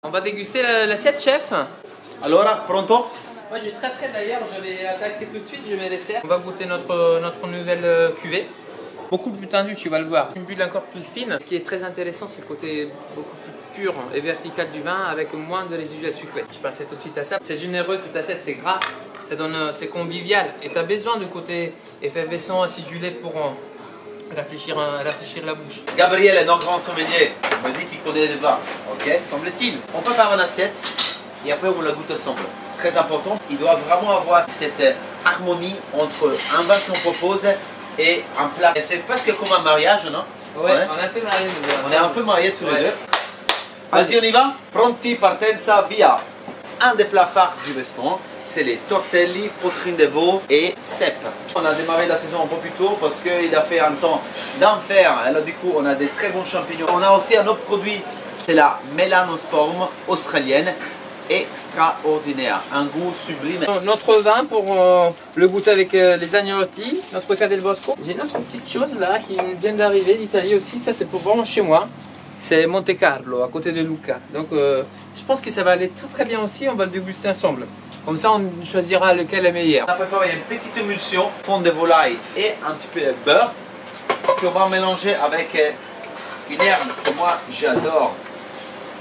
On va déguster l'assiette, chef. Allora, pronto? Moi, je suis très prêt d'ailleurs. Je vais attaquer tout de suite. Je mets les serres. On va goûter notre nouvelle cuvée. Beaucoup plus tendue, tu vas le voir. Une bulle encore plus fine. Ce qui est très intéressant, c'est le côté beaucoup plus pur et vertical du vin avec moins de résidus à sucrer. Je pensais tout de suite à ça. C'est généreux cette assiette, c'est gras, c'est convivial. Et tu as besoin du côté effervescent, acidulé pour rafraîchir la bouche. Gabriel, notre grand sommelier, me dit qu'il connaît les vins, ok? Semble-t-il. On prépare une assiette et après on la goûte ensemble. Très important, il doit vraiment avoir cette harmonie entre un vin qu'on propose et un plat. C'est presque comme un mariage, non? Ouais, on est un peu mariés. On est un peu mariés tous les deux. Vas-y, on y va? Pronti, partenza, via. Un des plats phares du restaurant, c'est les tortelli, poitrine de veau et cèpe. On a démarré la saison un peu plus tôt parce qu'il a fait un temps d'enfer. Alors du coup, on a des très bons champignons. On a aussi un autre produit, c'est la Melanosporum australienne. Extraordinaire, un goût sublime. Notre vin pour le goûter avec les agnolotti, notre Ca del Bosco. J'ai une autre petite chose là qui vient d'arriver d'Italie aussi, ça c'est pour vraiment chez moi. C'est Monte Carlo, à côté de Lucca. Donc je pense que ça va aller très bien aussi, on va le déguster ensemble. Comme ça on choisira lequel est meilleur. On a préparé une petite émulsion, fond de volaille et un petit peu de beurre. Puis on va mélanger avec une herbe que moi j'adore.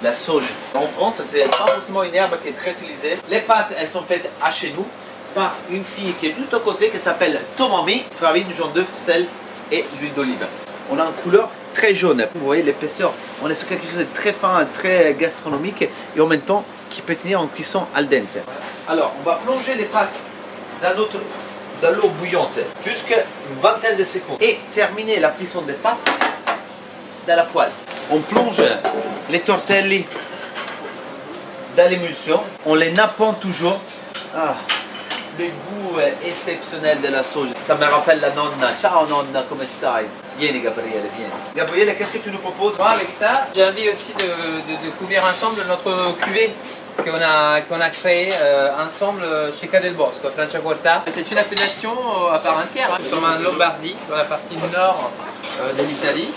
La sauge. En France, c'est pas forcément une herbe qui est très utilisée. Les pâtes, elles sont faites à chez nous par une fille qui est juste à côté qui s'appelle Tomami. Farine, jaune d'œuf, sel et l'huile d'olive. On a une couleur très jaune. Vous voyez l'épaisseur. On est sur quelque chose de très fin, très gastronomique et en même temps qui peut tenir en cuisson al dente. Alors, on va plonger les pâtes dans l'eau bouillante jusqu'à une vingtaine de secondes et terminer la cuisson des pâtes dans la poêle. On plonge les tortelli dans l'émulsion, on les nappant toujours. Ah, le goût exceptionnel de la sauge. Ça me rappelle la nonna. Ciao nonna, come stai? Vieni Gabriele, vieni. Gabriele, qu'est-ce que tu nous proposes? Moi avec ça, j'ai envie aussi de couvrir ensemble notre cuvée qu'on a créé ensemble chez Ca del Bosco, Franciacorta. C'est une appellation à part entière. Nous sommes en Lombardie, dans la partie nord de l'Italie.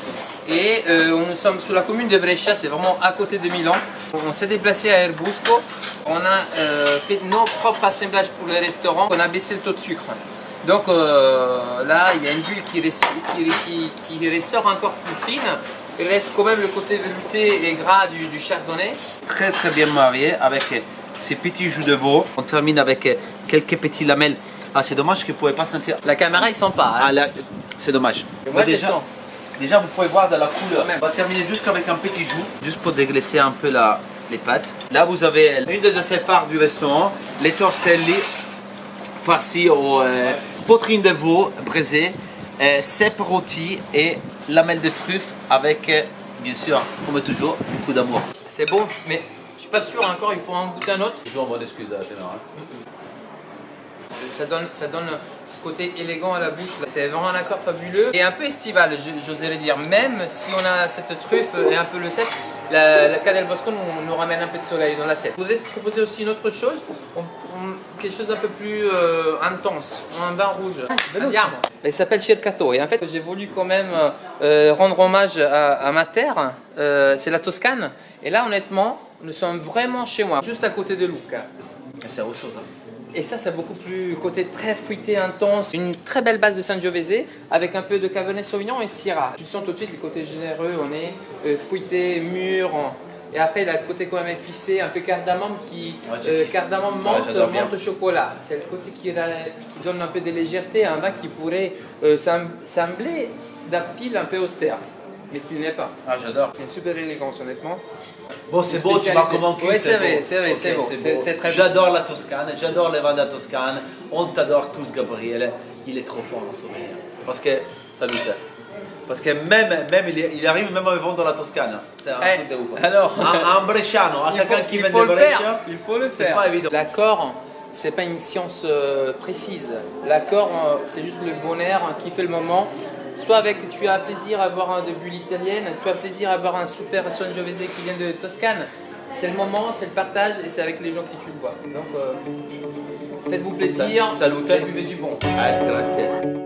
Et nous sommes sur la commune de Brescia, c'est vraiment à côté de Milan. On s'est déplacé à Erbusco. On a fait nos propres assemblages pour les restaurants. On a baissé le taux de sucre. Donc là, il y a une bulle qui ressort encore plus fine. Il reste quand même le côté velouté et gras du chardonnay. Très bien marié avec ces petits joues de veau. On termine avec quelques petits lamelles. Ah, c'est dommage que vous ne pouvez pas sentir. La caméra, ils sent pas. Hein. Ah, c'est dommage. Moi, déjà, vous pouvez voir dans la couleur. On va terminer juste avec un petit joue, juste pour déglacer un peu les pâtes. Là, vous avez une des assiettes phares du restaurant, les tortelli farcis aux poitrine de veau braisée, cèpe rôti et lamelles de truffe avec, bien sûr, comme toujours, beaucoup d'amour. C'est bon, mais je suis pas sûr encore, il faut en goûter un autre. Toujours en bonne excuse, Ça donne ce côté élégant à la bouche. C'est vraiment un accord fabuleux et un peu estival, j'oserais dire. Même si on a cette truffe et un peu le cèpe, la Ca del Bosco nous ramène un peu de soleil dans l'assiette. Je voudrais te proposer aussi une autre chose, quelque chose un peu plus intense, un vin rouge, un diamant. Il s'appelle Cercato et en fait j'ai voulu quand même rendre hommage à ma terre, c'est la Toscane. Et là honnêtement, nous sommes vraiment chez moi, juste à côté de Lucca. C'est autre chose. Et ça, c'est beaucoup plus côté très fruité, intense. Une très belle base de Sangiovese avec un peu de Cabernet Sauvignon et Syrah. Tu sens tout de suite le côté généreux, on est fruité, mûr. Et après, il a le côté quand même épicé, un peu cardamome cardamome menthe chocolat. C'est le côté qui donne un peu de légèreté à un vin qui pourrait sembler d'appeler un peu austère, mais qui n'est pas. Ah, j'adore. C'est une super élégance, honnêtement. Bon, c'est beau, tu m'as convaincu. Oui, c'est vrai, c'est beau. C'est très beau. J'adore la Toscane, j'adore les vins de la Toscane. On t'adore tous, Gabriele. Il est trop fort en souvenir. Parce que, salut. Parce que même il arrive même à vendre dans la Toscane. C'est un truc de ouf. Alors, un Bresciano, quelqu'un qui vend de Brescia. Il faut le faire. C'est pas évident. L'accord, c'est pas une science précise. L'accord, c'est juste le bon air qui fait le moment. Soit avec, tu as plaisir à boire un de bulle italienne, tu as plaisir à boire un super Sangiovese qui vient de Toscane. C'est le moment, c'est le partage et c'est avec les gens qui tu le bois. Donc, faites-vous plaisir. Salute. Et buvez du bon. Grazie.